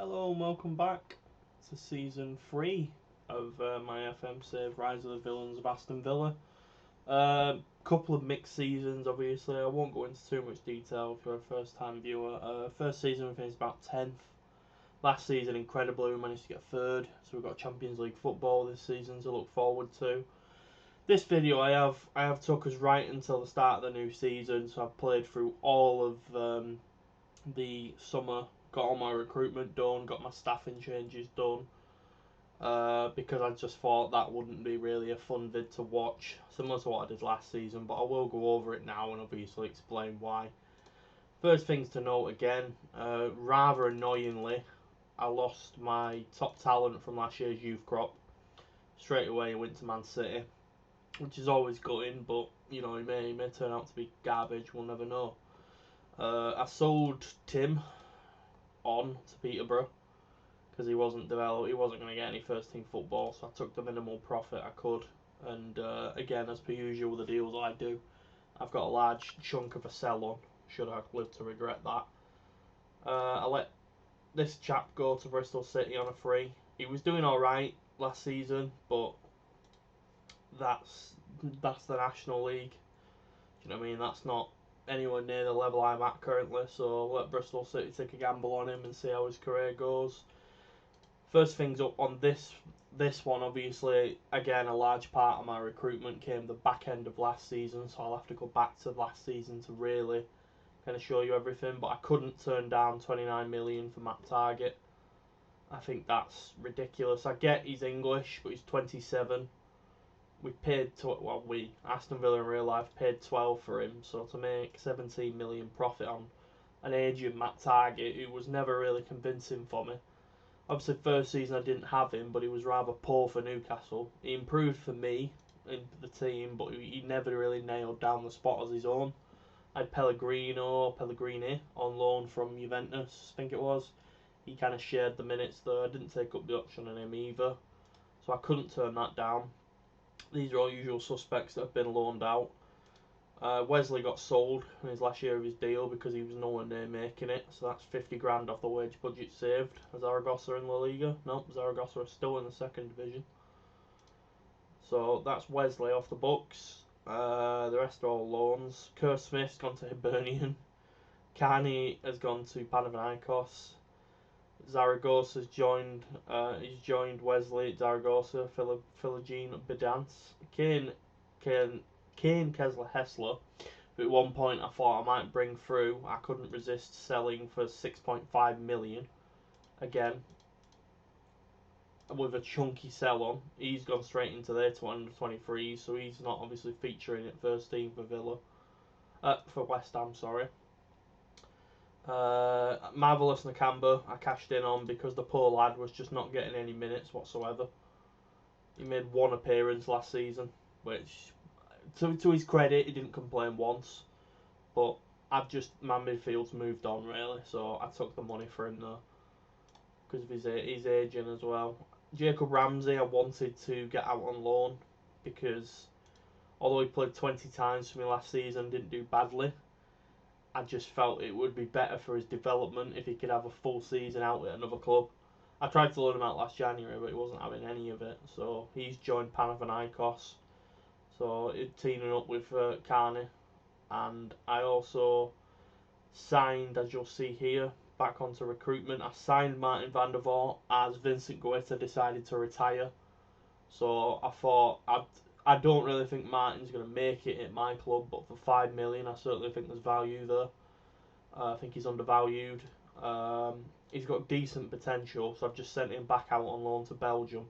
Hello and welcome back to season 3 of my FM save Rise of the Villains of Aston Villa. Couple of mixed seasons, obviously. I won't go into too much detail for a first time viewer. First season we finished about 10th. Last season, incredibly, we managed to get 3rd. So we've got Champions League football this season to look forward to. This video I have took us right until the start of the new season. So I've played through all of the summer, got all my recruitment done, got my staffing changes done, because I just thought that wouldn't be really a fun vid to watch, similar to what I did last season, but I will go over it now and obviously explain why. First things to note again, rather annoyingly, I lost my top talent from last year's youth crop. Straight away I went to Man City, which is always gutting, but you know, it may turn out to be garbage, we'll never know. I sold Tim on to Peterborough because he wasn't developed, he wasn't going to get any first team football, so I took the minimal profit I could. And again, as per usual with the deals I do, I've got a large chunk of a sell on, should I live to regret that. I let this chap go to Bristol City on a free. He was doing alright last season, but that's the National League. Do you know what I mean? That's not anywhere near the level I'm at currently, so I'll let Bristol City take a gamble on him and see how his career goes. First things up on this one, obviously, again, a large part of my recruitment came the back end of last season, so I'll have to go back to last season to really kind of show you everything, but I couldn't turn down 29 million for Matt Target. I think that's ridiculous. I get he's English, but he's 27. We paid, Aston Villa in real life paid 12 for him, so to make 17 million profit on an aging Matt Target, who was never really convincing for me. Obviously, first season I didn't have him, but he was rather poor for Newcastle. He improved for me in the team, but he never really nailed down the spot as his own. I had Pellegrini on loan from Juventus, I think it was. He kind of shared the minutes though. I didn't take up the option on him either, so I couldn't turn that down. These are all usual suspects that have been loaned out. Wesley got sold in his last year of his deal because he was nowhere near making it, so that's 50 grand off the wage budget saved. Zaragoza in La Liga? Nope, Zaragoza are still in the second division. So that's Wesley off the books. The rest are all loans. Kerr Smith's gone to Hibernian. Carney has gone to Panathinaikos. Zaragoza's joined. He's joined Wesley at Zaragoza. Philogene Bedance. Kane Kessler, who at one point I thought I might bring through. I couldn't resist selling for 6.5 million. Again, with a chunky sell on. He's gone straight into their 223, so he's not obviously featuring at first team for Villa. For West Ham, sorry. Marvellous Nakamba I cashed in on because the poor lad was just not getting any minutes whatsoever. He made one appearance last season, which to his credit he didn't complain once, but my midfield's moved on really, so I took the money for him though because of his aging as well. Jacob Ramsey I wanted to get out on loan because although he played 20 times for me last season, didn't do badly, I just felt it would be better for his development if he could have a full season out at another club. I tried to loan him out last January, but he wasn't having any of it, so he's joined Panathinaikos. So teaming up with Carney, and I also signed, as you'll see here, back onto recruitment. I signed Martin van der Voort as Vincent Guaita decided to retire. So I thought I don't really think Martin's going to make it at my club, but for 5 million, I certainly think there's value there. I think he's undervalued. He's got decent potential, so I've just sent him back out on loan to Belgium.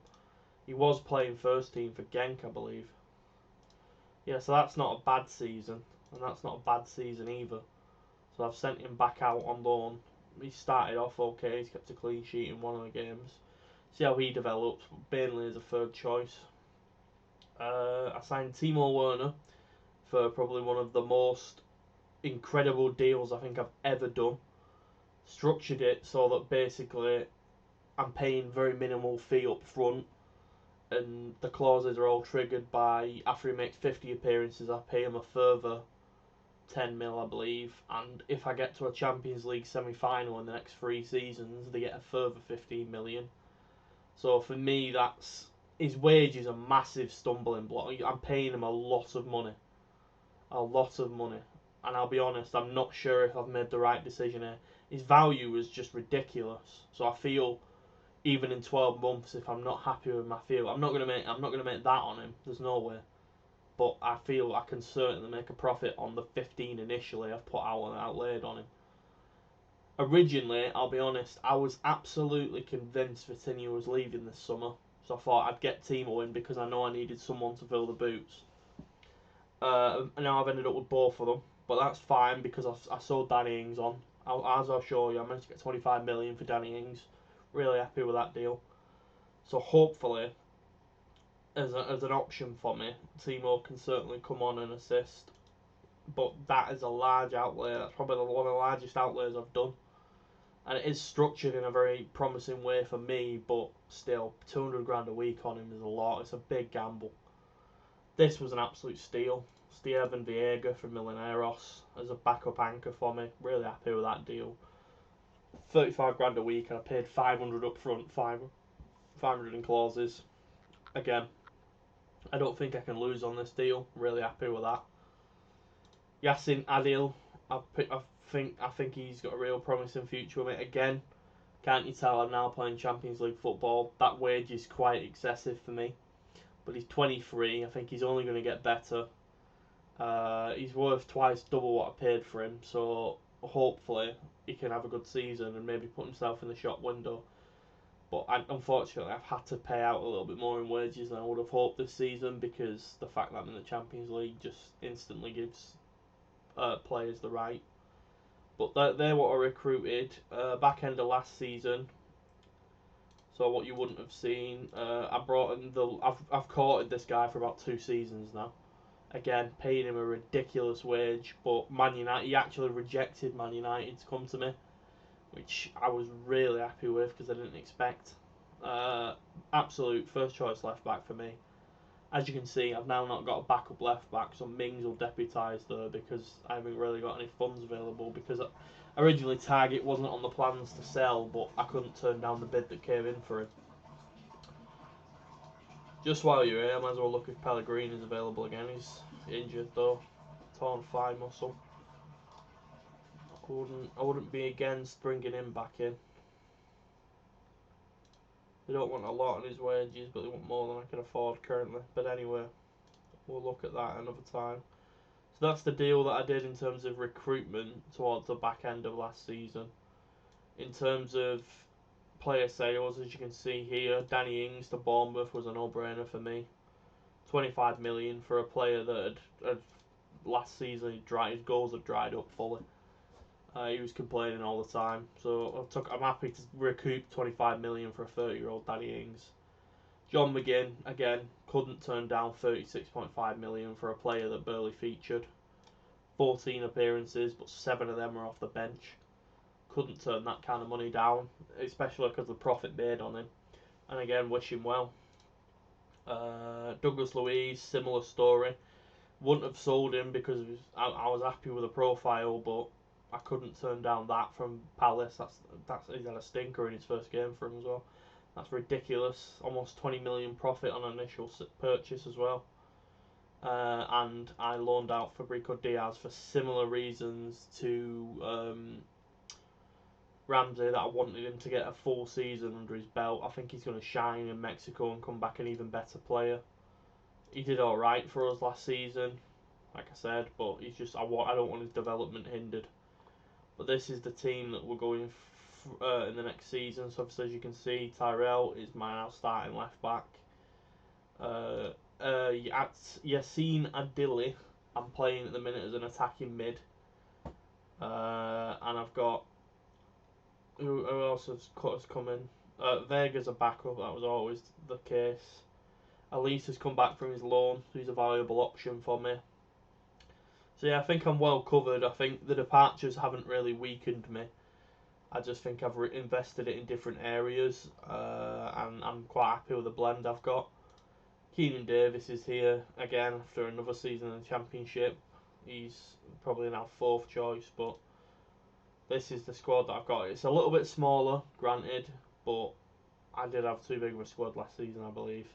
He was playing first team for Genk, I believe. Yeah, so that's not a bad season, and that's not a bad season either. So I've sent him back out on loan. He started off okay, he's kept a clean sheet in one of the games. See how he develops, but Burnley is a third choice. I signed Timo Werner for probably one of the most incredible deals I think I've ever done. Structured it so that basically I'm paying very minimal fee up front, and the clauses are all triggered by after he makes 50 appearances I pay him a further 10 mil, I believe. And if I get to a Champions League semi-final in the next 3 seasons, they get a further 15 million. So for me, that's his wage is a massive stumbling block. I'm paying him a lot of money. And I'll be honest, I'm not sure if I've made the right decision here. His value is just ridiculous. So I feel even in 12 months, if I'm not happy with my feel, I'm not gonna make that on him. There's no way. But I feel I can certainly make a profit on the 15 initially I've put out and outlaid on him. Originally, I'll be honest, I was absolutely convinced Vitinha was leaving this summer. So I thought I'd get Timo in because I know I needed someone to fill the boots. And now I've ended up with both of them. But that's fine because I sold Danny Ings on. As I'll show you, I managed to get 25 million for Danny Ings. Really happy with that deal. So hopefully, as an option for me, Timo can certainly come on and assist. But that is a large outlay. That's probably one of the largest outlays I've done. And it is structured in a very promising way for me, but still, 200 grand a week on him is a lot. It's a big gamble. This was an absolute steal. Steven Viega from Millonarios as a backup anchor for me. Really happy with that deal. 35 grand a week, and I paid 500 up front, 500 in clauses. Again, I don't think I can lose on this deal. Really happy with that. Yassin Adil, I think he's got a real promising future with it. Again, can't you tell I'm now playing Champions League football? That wage is quite excessive for me. But he's 23. I think he's only going to get better. He's worth twice double what I paid for him. So hopefully he can have a good season and maybe put himself in the shop window. But unfortunately, I've had to pay out a little bit more in wages than I would have hoped this season because the fact that I'm in the Champions League just instantly gives players the right. But they're what I recruited back end of last season. So what you wouldn't have seen, I brought in I've courted this guy for about 2 seasons now. Again, paying him a ridiculous wage, but Man United, he actually rejected Man United to come to me, which I was really happy with because I didn't expect. Absolute first choice left back for me. As you can see, I've now not got a backup left back, so Mings will deputise there because I haven't really got any funds available. Because originally Target wasn't on the plans to sell, but I couldn't turn down the bid that came in for him. Just while you're here, I might as well look if Pellegrini's available again. He's injured though, torn thigh muscle. I wouldn't be against bringing him back in. They don't want a lot on his wages, but they want more than I can afford currently. But anyway, we'll look at that another time. So that's the deal that I did in terms of recruitment towards the back end of last season. In terms of player sales, as you can see here, Danny Ings to Bournemouth was a no-brainer for me. 25 million for a player that had last season his goals had dried up fully. He was complaining all the time, so I'm happy to recoup 25 million for a 30-year-old Danny Ings. John McGinn, again, couldn't turn down 36.5 million for a player that barely featured. 14 appearances, but 7 of them were off the bench. Couldn't turn that kind of money down, especially because of the profit made on him. And again, wish him well. Douglas Luiz, similar story. Wouldn't have sold him because I was happy with the profile, but I couldn't turn down that from Palace. He's had a stinker in his first game for him as well. That's ridiculous. Almost 20 million profit on initial purchase as well. And I loaned out Fabrico Diaz for similar reasons to Ramsey, that I wanted him to get a full season under his belt. I think he's going to shine in Mexico and come back an even better player. He did alright for us last season, like I said, but he's just I don't want his development hindered. But this is the team that we're going in the next season. So obviously, as you can see, Tyrell is my now starting left back. At Yassin Adili, I'm playing at the minute as an attacking mid. And I've got who else has come in? Vega's a backup. That was always the case. Elise has come back from his loan, so he's a valuable option for me. So yeah, I think I'm well covered. I think the departures haven't really weakened me. I just think I've invested it in different areas, and I'm quite happy with the blend I've got. Keenan Davis is here again after another season in the Championship. He's probably now 4th choice, but this is the squad that I've got. It's a little bit smaller, granted, but I did have too big of a squad last season, I believe.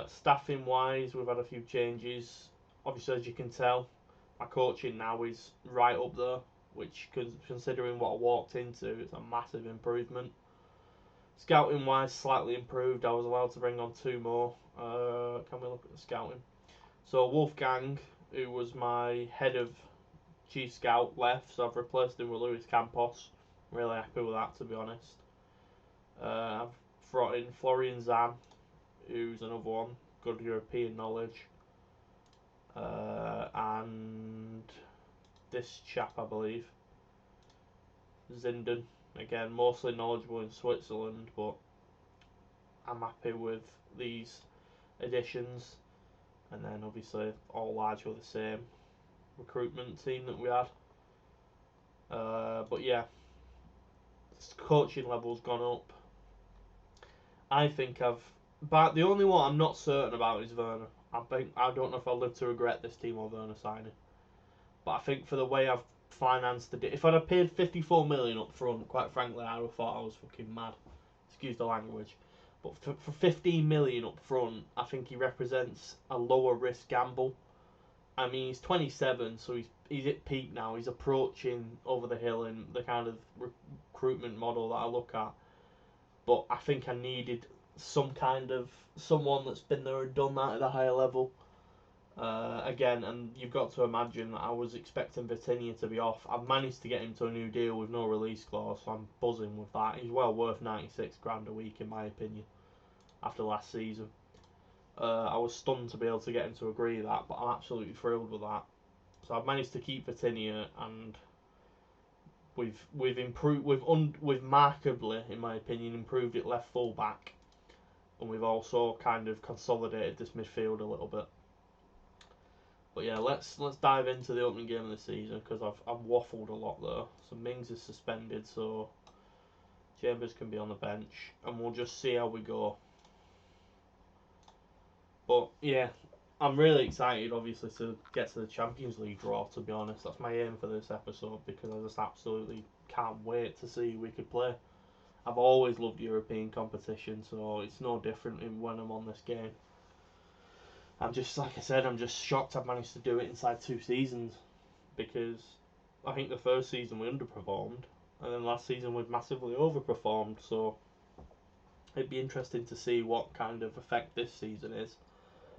Staffing wise, we've had a few changes. Obviously, as you can tell, my coaching now is right up there, which, considering what I walked into, it's a massive improvement. Scouting wise, slightly improved. I was allowed to bring on 2 more. Can we look at the scouting? So Wolfgang, who was my head of G Scout, left, so I've replaced him with Luis Campos. Really happy with that, to be honest. I've brought in Florian Zan, who's another one, good European knowledge. And this chap, I believe, Zinden, again, mostly knowledgeable in Switzerland, but I'm happy with these additions. And then obviously all largely the same recruitment team that we had. But yeah, coaching level's gone up. I think but the only one I'm not certain about is Werner. I don't know if I'll live to regret this team or Werner signing. But I think for the way I've financed the if I'd have paid 54 million up front, quite frankly, I would have thought I was fucking mad. Excuse the language. But for 15 million up front, I think he represents a lower risk gamble. I mean, he's 27, so he's at peak now. He's approaching over the hill in the kind of recruitment model that I look at. But I think I needed someone that's been there and done that at a higher level. Again, and you've got to imagine that I was expecting Vitinha to be off. I've managed to get him to a new deal with no release clause, so I'm buzzing with that. He's well worth 96 grand a week, in my opinion, after last season. I was stunned to be able to get him to agree that, but I'm absolutely thrilled with that. So I've managed to keep Vitinha, and we've improved, we've markedly, in my opinion, improved at left full back, and we've also kind of consolidated this midfield a little bit. But yeah, let's dive into the opening game of the season, because I've waffled a lot there. So Mings is suspended, so Chambers can be on the bench, and we'll just see how we go. But yeah, I'm really excited, obviously, to get to the Champions League draw, to be honest. That's my aim for this episode, because I just absolutely can't wait to see who we could play. I've always loved European competition, so it's no different when I'm on this game. I'm just, like I said, I'm just shocked I've managed to do it inside 2 seasons, because I think the first season we underperformed, and then last season we've massively overperformed, so it'd be interesting to see what kind of effect this season is.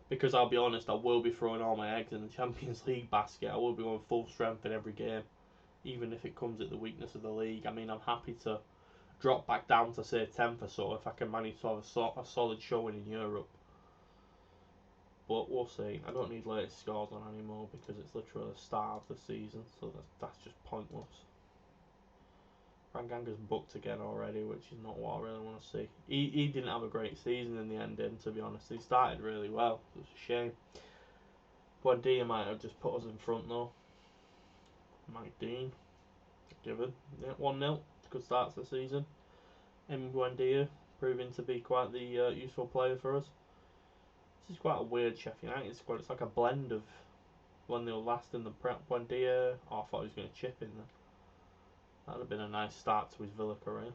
Because I'll be honest, I will be throwing all my eggs in the Champions League basket. I will be on full strength in every game, even if it comes at the weakness of the league. I mean, I'm happy to drop back down to, say, 10th or so if I can manage to have a solid showing in Europe. But we'll see. I don't need latest scores on anymore, because it's literally the start of the season, so that's just pointless. Ranganga's booked again already, which is not what I really want to see. He didn't have a great season in the end, to be honest. He started really well. It's a shame. Buendia might have just put us in front, though. Mike Dean, given. Yeah, 1-0. Good start to the season. Buendia proving to be quite the useful player for us. This is quite a weird Sheffield United squad. It's like a blend of when they were last in the Prep. Buendia. Oh, I thought he was going to chip in there. That would have been a nice start to his Villa career.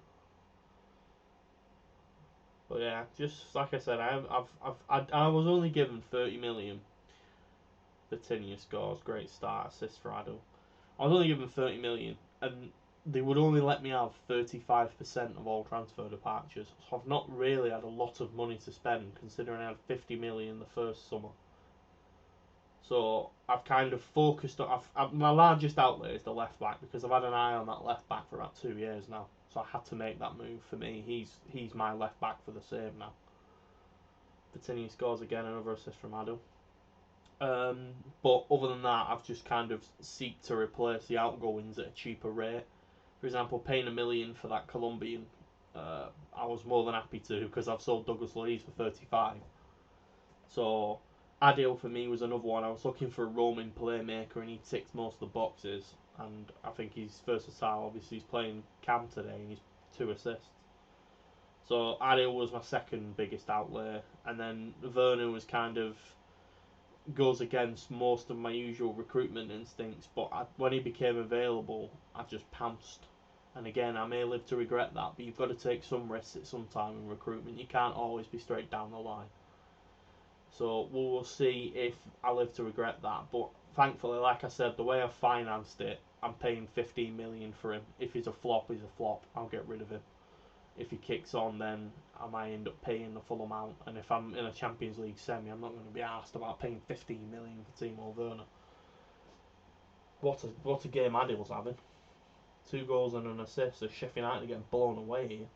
But yeah, just like I said, I was only given 30 million. Vitinha scores, great start, assist for Addons. I was only given 30 million, and they would only let me have 35% of all transfer departures. So I've not really had a lot of money to spend, considering I had 50 million the first summer. So I've kind of focused on. My largest outlay is the left back, because I've had an eye on that left back for about 2 years now. So I had to make that move. For me, he's my left back for the save now. Vitinha scores again, another assist from Addons. But other than that, I've just kind of seek to replace the outgoings at a cheaper rate. For example, paying $1 million for that Colombian, I was more than happy to, because I've sold Douglas Luiz for 35. So Adil for me was another one. I was looking for a roaming playmaker, and he ticked most of the boxes. And I think he's versatile. Obviously, he's playing Cam today, and he's 2 assists. So Adil was my second biggest outlay, and then Werner was kind of goes against most of my usual recruitment instincts, but when he became available, I just pounced. And again, I may live to regret that, but you've got to take some risks at some time in recruitment. You can't always be straight down the line. So we'll see if I live to regret that. But thankfully, like I said, the way I've financed it, I'm paying 15 million for him. If he's a flop, he's a flop. I'll get rid of him. If he kicks on, then I might end up paying the full amount. And if I'm in a Champions League semi, I'm not going to be asked about paying 15 million for Timo Werner. What a game Addons having. 2 goals and an assist. So Sheffield United getting blown away here.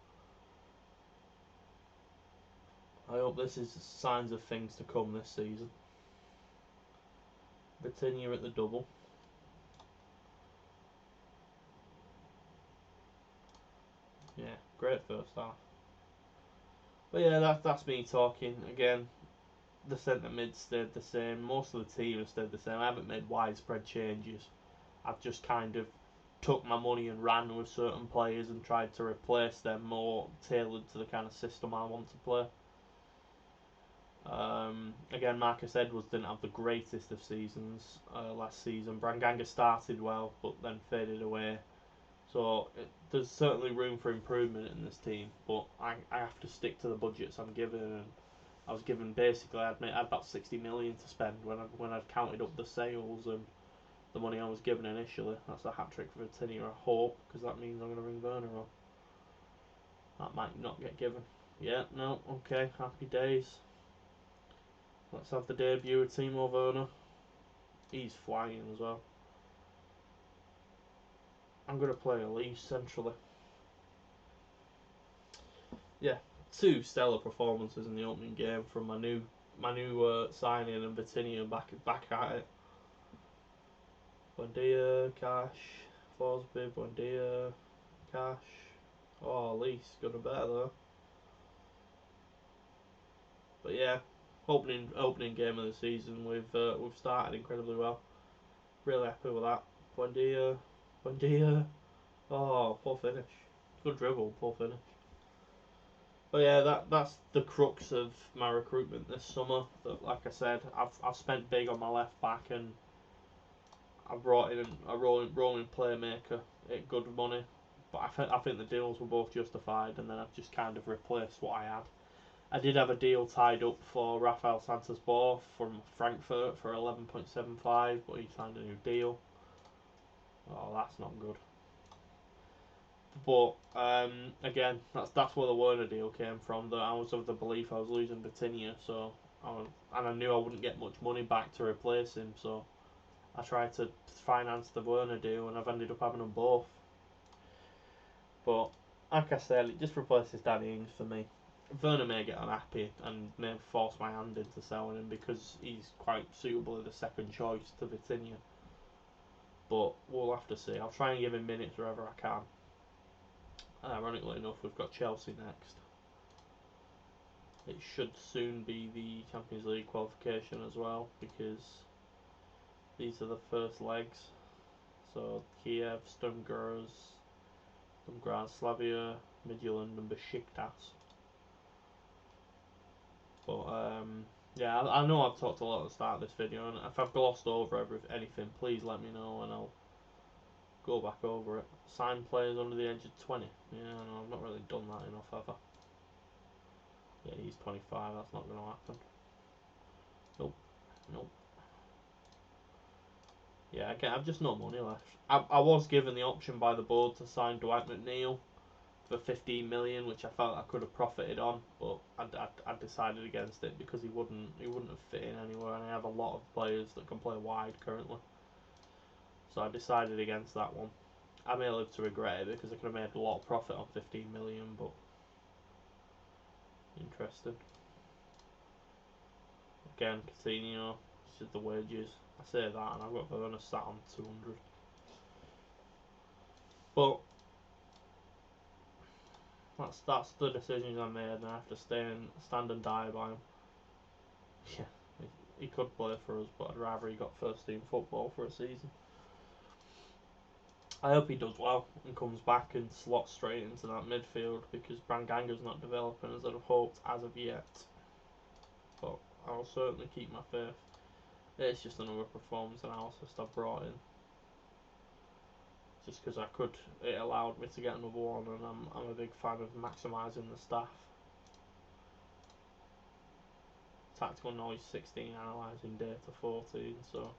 I hope this is signs of things to come this season. Vitinha at the double. Yeah, great first half. But yeah, that's me talking. Again, the centre mid stayed the same. Most of the team have stayed the same. I haven't made widespread changes. I've just kind of took my money and ran with certain players and tried to replace them more tailored to the kind of system I want to play. Again, Marcus Edwards didn't have the greatest of seasons last season. Branganga started well, but then faded away. So there's certainly room for improvement in this team, but I have to stick to the budgets I'm given. And I was given basically I had about 60 million to spend when I'd counted up the sales and the money I was given initially. That's a hat trick for Vitinha, I hope, because that means I'm going to ring Werner on. That might not get given. Yeah, no, okay, happy days. Let's have the debut of Timo Werner. He's flying as well. I'm going to play Elise centrally. Yeah, 2 stellar performances in the opening game from my new signing and Vitinha back at it. Buendia, Cash, Forsby, Buendia, Cash. Oh, Elise got a better though. But yeah, opening game of the season. We've started incredibly well. Really happy with that. Buendia. Oh, poor finish. Good dribble, poor finish. But yeah, that's the crux of my recruitment this summer. That, like I said, I've spent big on my left back and I brought in a rolling playmaker at good money. But I think the deals were both justified, and then I've just kind of replaced what I had. I did have a deal tied up for Rafael Santos Borg from Frankfurt for 11.75, but he signed a new deal. Oh, that's not good. But again, that's where the Werner deal came from. That I was of the belief I was losing Vitinha, so and I knew I wouldn't get much money back to replace him. So I tried to finance the Werner deal, and I've ended up having them both. But like I said, it just replaces Danny Ings for me. Werner may get unhappy and may force my hand into selling him because he's quite suitably the second choice to Vitinha. But we'll have to see. I'll try and give him minutes wherever I can. Ironically enough, we've got Chelsea next. It should soon be the Champions League qualification as well, because these are the first legs. So Kiev, Sturm Graz, Slavia, Midtjylland and Besiktas. But yeah, I know I've talked a lot at the start of this video, and if I've glossed over anything, please let me know and I'll go back over it. Sign players under the age of 20. Yeah, no, I've not really done that enough, have I? Yeah, he's 25, that's not going to happen. Nope. Yeah, again, I've just no money left. I was given the option by the board to sign Dwight McNeil for 15 million, which I felt I could have profited on, but I decided against it because he wouldn't have fit in anywhere, and I have a lot of players that can play wide currently. So I decided against that one. I may live to regret it because I could have made a lot of profit on 15 million, but interesting. Again, Coutinho, this is the wages. I say that, and I've got Werner sat on 200. But that's the decisions I made, and I have to stand and die by him. Yeah, he could play for us, but I'd rather he got first team football for a season. I hope he does well and comes back and slots straight into that midfield, because Branganga's not developing as I'd hoped as of yet. But I'll certainly keep my faith. It's just another performance analysis I've brought in. Just because it allowed me to get another one, and I'm a big fan of maximising the staff. Tactical noise 16, analysing data 14, so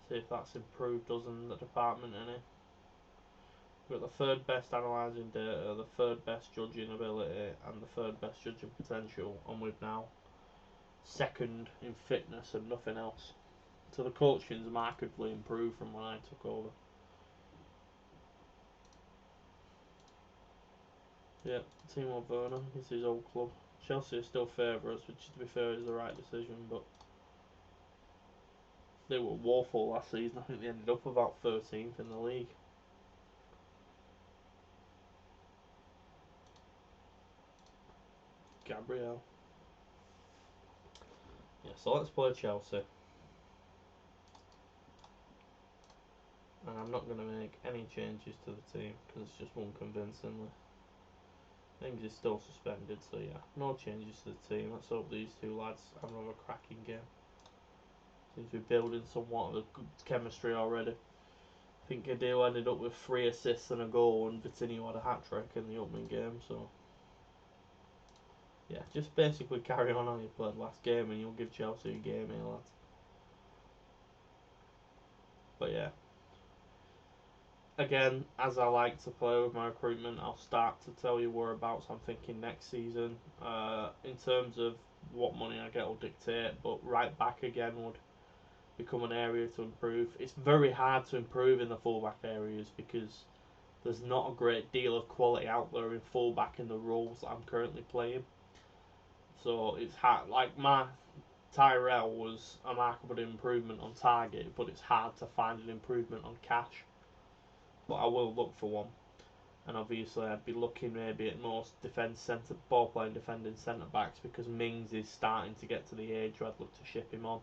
see if that's improved us in the department any. We've got the third best analysing data, the third best judging ability, and the third best judging potential, and we've now second in fitness and nothing else. So the coaching's markedly improved from when I took over. Yeah, Timo Werner is his old club. Chelsea are still favourites, which to be fair is the right decision, but they were woeful last season. I think they ended up about 13th in the league. Gabriel. Yeah, so let's play Chelsea. And I'm not going to make any changes to the team because it's just won convincingly. Things is still suspended, so yeah, no changes to the team. Let's hope these two lads have another cracking game. Seems to be building somewhat of a good chemistry already. I think Adil ended up with 3 assists and a goal, and Vitinho had a hat-trick in the opening game, so yeah, just basically carry on how you played last game and you'll give Chelsea a game here, lads. But yeah, again, as I like to play with my recruitment, I'll start to tell you whereabouts I'm thinking next season. In terms of what money I get will dictate, but right back again would become an area to improve. It's very hard to improve in the fullback areas because there's not a great deal of quality out there in fullback in the roles that I'm currently playing. So it's hard. Like my Tyrell was a markable improvement on target, but it's hard to find an improvement on cash. But I will look for one. And obviously I'd be looking maybe at more ball playing defending centre backs because Mings is starting to get to the age where I'd look to ship him on.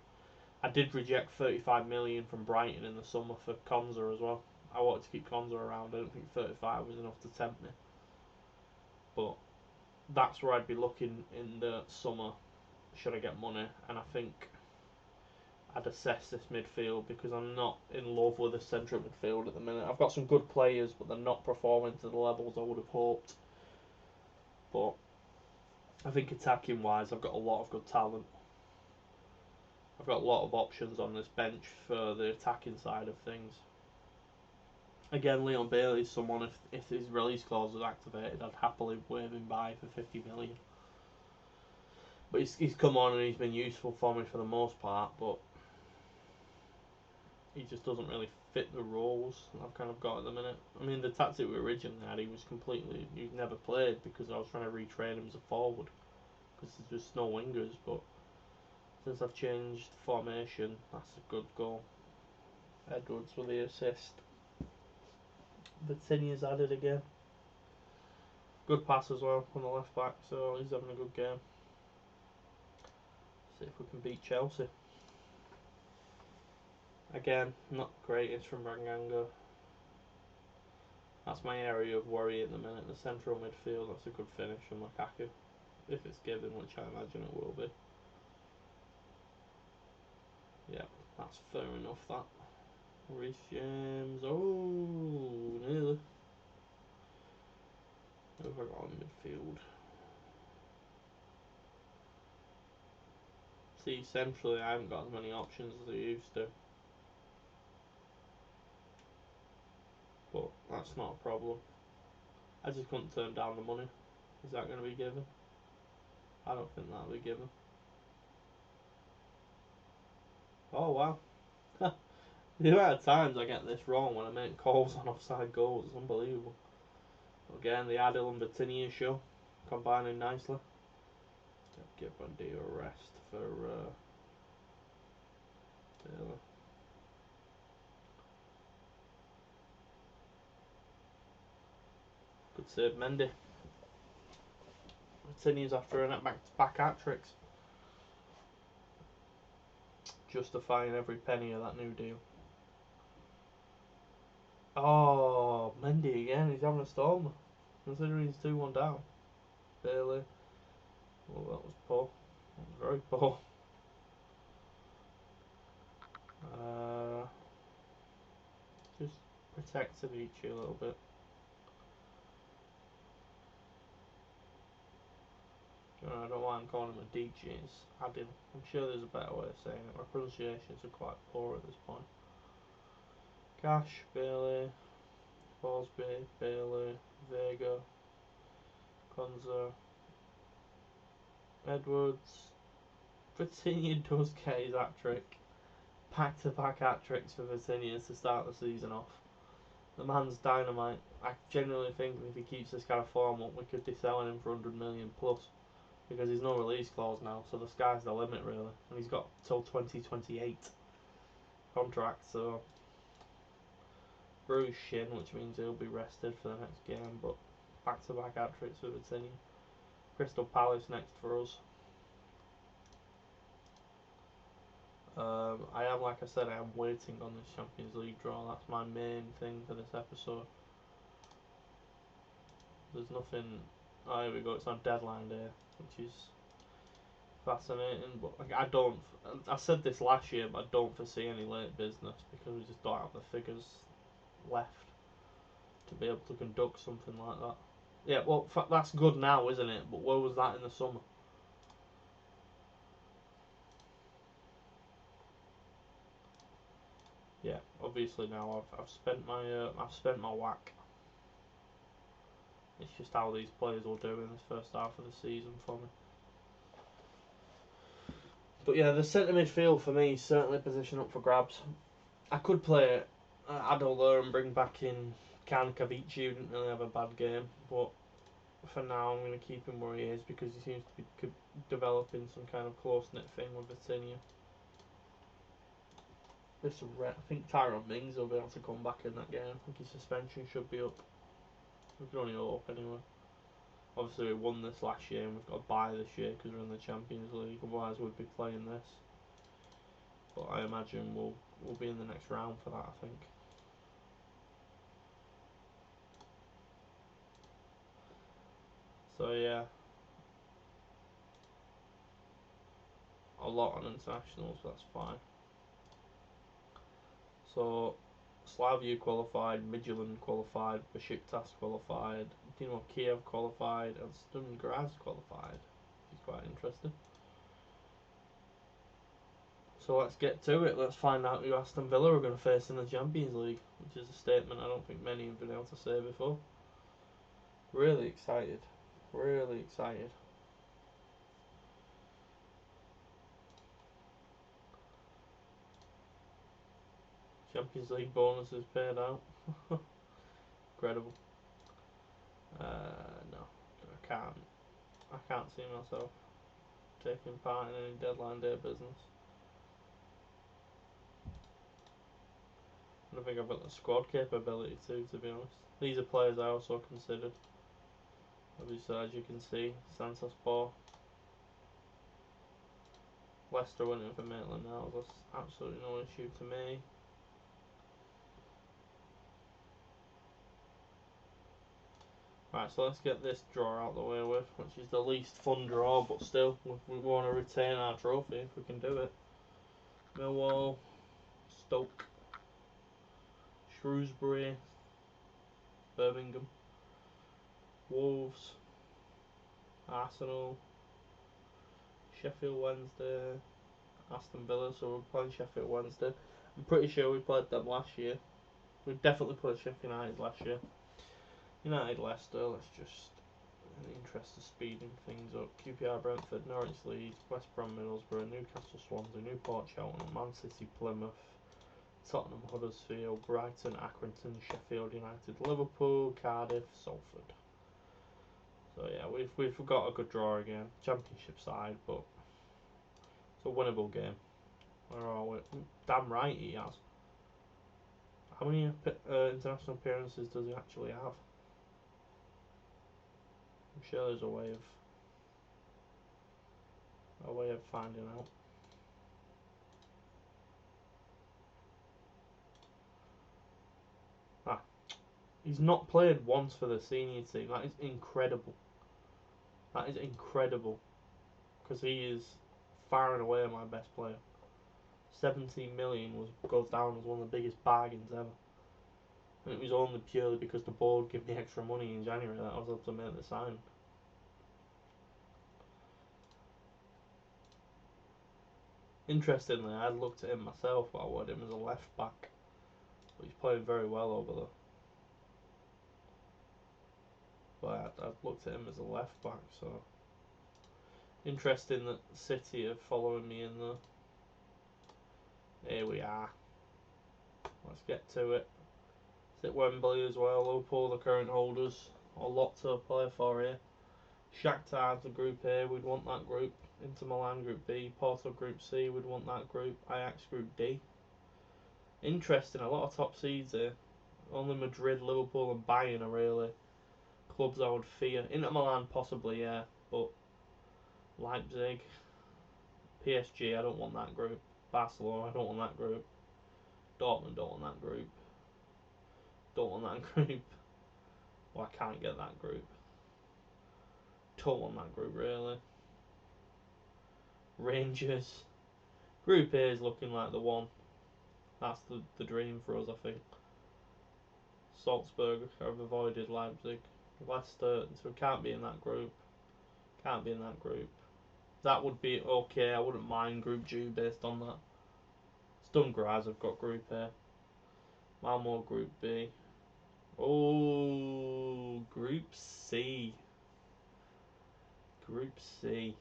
I did reject 35 million from Brighton in the summer for Konza as well. I wanted to keep Konza around. I don't think 35 was enough to tempt me. But that's where I'd be looking in the summer should I get money. And I think I'd assess this midfield because I'm not in love with the central midfield at the minute. I've got some good players, but they're not performing to the levels I would have hoped. But I think attacking wise, I've got a lot of good talent. I've got a lot of options on this bench for the attacking side of things. Again, Leon Bailey is someone, if his release clause was activated, I'd happily wave him by for 50 million. But he's come on and he's been useful for me for the most part, but he just doesn't really fit the roles I've kind of got at the minute. I mean, the tactic we originally had, he's never played because I was trying to retrain him as a forward because there's just no wingers, but since I've changed formation, that's a good goal. Edwards with the assist. Vitinho's added again. Good pass as well on the left back, so he's having a good game. See if we can beat Chelsea. Again, not greatest from Ranganga. That's my area of worry at the minute. The central midfield, that's a good finish from Lukaku. If it's given, which I imagine it will be. Yeah, that's fair enough, that. Reece James. Oh, nearly. Who have I got on midfield? See, centrally I haven't got as many options as I used to. But that's not a problem. I just couldn't turn down the money. Is that going to be given? I don't think that'll be given. Oh wow. The amount of times I get this wrong when I make calls on offside goals is unbelievable. Again, the Adil and Vitinho show combining nicely. Give Bundy a rest for Taylor. Good save, Mendy. Vitinho's after a back-to-back hat-tricks. Justifying every penny of that new deal. Oh, Mendy again. He's having a storm. Considering he's 2-1 down. Bailey. Well, that was poor. That was very poor. Just protected each a little bit. I don't want to call him a DJ. It's Addon. I'm sure there's a better way of saying it. My pronunciations are quite poor at this point. Cash, Bailey, Forsby, Bailey, Vega, Konza, Edwards. Vitinha does get his hat-trick. Back-to-back hat-tricks for Vitinha to start the season off. The man's dynamite. I genuinely think if he keeps this kind of form up, we could be selling him for 100 million plus. Because he's no release clause now, so the sky's the limit really. And he's got till 2028 contract, so bruised shin, which means he'll be rested for the next game, but back-to-back hat-tricks for Vitinha. Crystal Palace next for us. I am, like I said, I am waiting on this Champions League draw. That's my main thing for this episode. There's nothing. Oh, here we go. It's on deadline day, which is fascinating. But like, I don't. I said this last year, but I don't foresee any late business because we just don't have the figures left to be able to conduct something like that. Yeah, well, that's good now, isn't it? But where was that in the summer? Yeah, obviously now I've spent my whack. It's just how these players will do in this first half of the season for me. But yeah, the centre midfield for me is certainly a position up for grabs. I could play Adola and bring back in Kankavici, who didn't really have a bad game, but for now I'm going to keep him where he is because he seems to be developing some kind of close-knit thing with Vitinha. I think Tyrone Mings will be able to come back in that game. I think his suspension should be up. We can only hope anyway. Obviously we won this last year and we've got to buy this year because we're in the Champions League, otherwise we'd be playing this. But I imagine we'll be in the next round for that, I think. So yeah, a lot on internationals, that's fine. So Slavia qualified, Midtjylland qualified, Besiktas qualified, Dynamo Kiev qualified, and Sturm Graz qualified, which is quite interesting. So let's get to it. Let's find out who Aston Villa are going to face in the Champions League, which is a statement I don't think many have been able to say before. Really excited. Really excited. Champions League bonuses paid out. Incredible. No, I can't see myself taking part in any deadline day business. I don't think I've got the squad capability to be honest. These are players I also considered. Obviously, as you can see, Santos Sport. Leicester winning for Maitland now, that's absolutely no issue to me. Right, so let's get this draw out the way with, which is the least fun draw, but still, we want to retain our trophy if we can do it. Millwall, Stoke, Shrewsbury, Birmingham, Wolves, Arsenal, Sheffield Wednesday, Aston Villa, so we're playing Sheffield Wednesday. I'm pretty sure we played them last year. We definitely played Sheffield United last year. United Leicester, let's just, in the interest of speeding things up, QPR Brentford, Norwich Leeds, West Brom Middlesbrough, Newcastle Swansea, Newport Cheltenham, Man City Plymouth, Tottenham Huddersfield, Brighton Accrington, Sheffield United, Liverpool, Cardiff, Salford. So yeah, we've got a good draw again. Championship side, but it's a winnable game. Where are we? Damn right he has. How many international appearances does he actually have? I'm sure there's a way of finding out. He's not played once for the senior team. That is incredible. That is incredible. Because he is far and away my best player. 17 million goes down as one of the biggest bargains ever. And it was only purely because the board gave me extra money in January that I was able to make the sign. Interestingly, I looked at him myself, but I wanted him as a left back. But he's playing very well over there. But I looked at him as a left back, so interesting that City are following me in there. Here we are. Let's get to it. It's at Wembley as well. Liverpool, the current holders. A lot to play for here. Shakhtar, the group A, we'd want that group. Inter Milan, group B. Porto, group C, we'd want that group. Ajax, group D. Interesting, a lot of top seeds here. Only Madrid, Liverpool and Bayern are really clubs I would fear. Inter Milan possibly, yeah, but Leipzig, PSG, I don't want that group. Barcelona, I don't want that group. Dortmund, don't want that group. Don't want that group. Well, I can't get that group. Don't want that group, really. Rangers. Group A is looking like the one. That's the dream for us, I think. Salzburg have avoided Leipzig. Leicester, so we can't be in that group. Can't be in that group. That would be okay. I wouldn't mind Group G based on that. Sturm Graz have got Group A. Malmo Group B. Oh, Group C. Group C.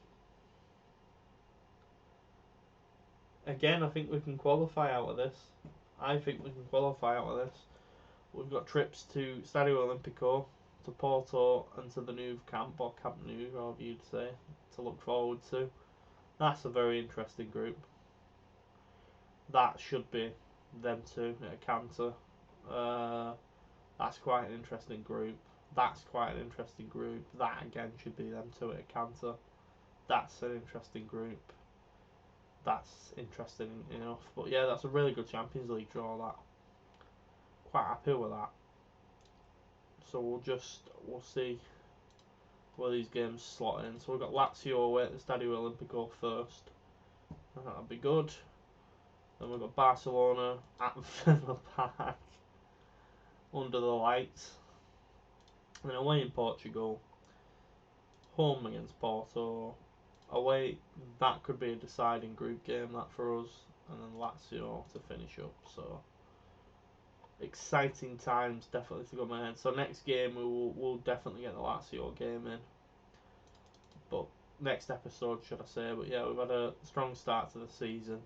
Again, I think we can qualify out of this. I think we can qualify out of this. We've got trips to Stadio Olimpico, to Porto, and to the Nou Camp, or Camp Nou, however you'd say, to look forward to. That's a very interesting group. That should be them two at a canter. That's quite an interesting group. That's quite an interesting group. That again should be them two at a canter. That's an interesting group. That's interesting enough. But yeah, that's a really good Champions League draw, that. Quite happy with that. So we'll see where these games slot in. So we've got Lazio away at the Stadio Olimpico first. That'll be good. Then we've got Barcelona at Villa Park under the lights. And then away in Portugal. Home against Porto. Away, that could be a deciding group game, that for us. And then Lazio to finish up. So exciting times definitely to come ahead. So next game we'll definitely get the Lazio game in. But next episode, should I say. But yeah, we've had a strong start to the season.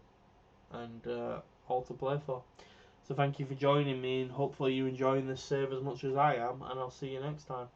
And all to play for. So thank you for joining me, and hopefully you're enjoying this save as much as I am, and I'll see you next time.